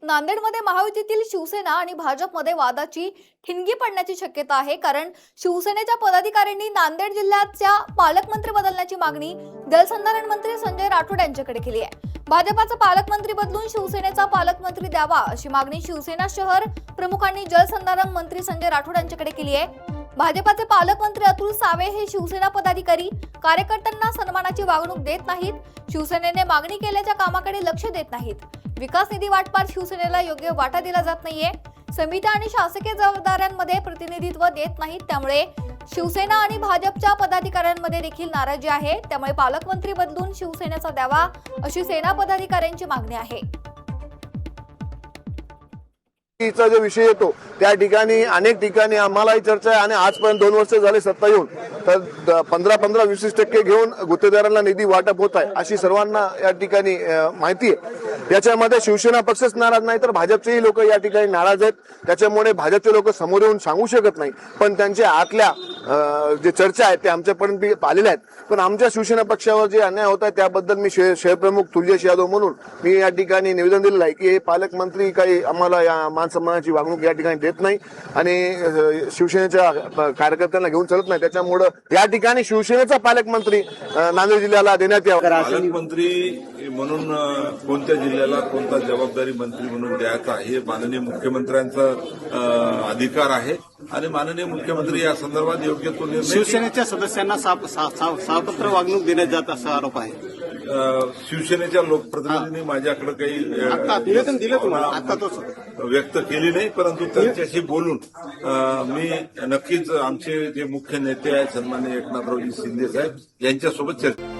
नांदेडमध्ये महायुतीतील शिवसेना आणि भाजपमध्ये वादाची ठिणगी पडण्याची शक्यता आहे, कारण शिवसेनेच्या पदाधिकाऱ्यांनी नांदेड जिल्ह्याच्या पालकमंत्री बदलण्याची मागणी जलसंधारण मंत्री संजय राठोड यांच्याकडे केली आहे। भाजपाचा पालकमंत्री बदलून शिवसेनेचा पालकमंत्री द्यावा अशी मागणी शिवसेना शहर प्रमुखांनी जलसंधारण मंत्री संजय राठोड यांच्याकडे केली आहे। भाजपाचे पालकमंत्री अतुल सावे हे शिवसेना पदाधिकारी कार्यकर्त्यांना सन्मानाची वागणूक देत नाहीत, शिवसेनेने मागणी केल्याच्या कामाकडे लक्ष देत नाहीत, विकास निधी वाटपात शिवसेनेला योग्य वाटा दिला जात नाहीये, समित्या आणि शासकीय जबाबदाऱ्यांमध्ये प्रतिनिधित्व देत नाहीत, त्यामुळे शिवसेना आणि भाजपच्या पदाधिकाऱ्यांमध्ये देखील नाराजी आहे। त्यामुळे पालकमंत्री बदलून शिवसेनेचा द्यावा अशी सेना पदाधिकाऱ्यांची मागणी आहे। चा जो विषय येतो त्या ठिकाणी अनेक ठिकाणी आम्हालाही चर्चा आहे आणि आजपर्यंत 2 वर्ष झाले सत्ता येऊन तर 15-20% घेऊन गुत्तेदारांना निधी वाटप होत आहे अशी सर्वांना या ठिकाणी माहिती आहे। याच्यामध्ये शिवसेना पक्षच नाराज नाही तर भाजपचेही लोक या ठिकाणी नाराज आहेत। त्याच्यामुळे भाजपचे लोक समोर येऊन सांगू शकत नाही, पण त्यांच्या आतल्या जे चर्चा आहेत ते आमच्यापर्यंत आलेल्या आहेत। पण आमच्या शिवसेना पक्षावर जे अन्याय होत आहे त्याबद्दल मी शहर प्रमुख तुलजेश यादव म्हणून मी या ठिकाणी निवेदन दिलेलं आहे की हे पालकमंत्री काही आम्हाला या सन्मानाची वागणूक या ठिकाणी देत नाही आणि शिवसेनेच्या कार्यकर्त्यांना घेऊन चलत नाही। त्याच्यामुळे या ठिकाणी शिवसेनेचा पालकमंत्री नांदेड जिल्ह्याला देण्यात यावा। पालकमंत्री म्हणून कोणत्या जिल्ह्याला कोणता जबाबदारी मंत्री म्हणून द्यायचा हे माननीय मुख्यमंत्र्यांचा अधिकार आहे आणि माननीय मुख्यमंत्री या संदर्भात योग्य तो निर्णय। शिवसेनेच्या सदस्यांना सावपत्र वागणूक देण्यात जात असा आरोप आहे। शिवसेनेच्या लोकप्रतिनिधींनी माझ्याकडे काही निवेदन दिलं तुम्हाला आता तो व्यक्त केली नाही, परंतु त्यांच्याशी बोलून मी नक्कीच आमचे जे मुख्य नेते आहेत सन्माननीय एकनाथरावजी शिंदे साहेब यांच्यासोबत चर्चा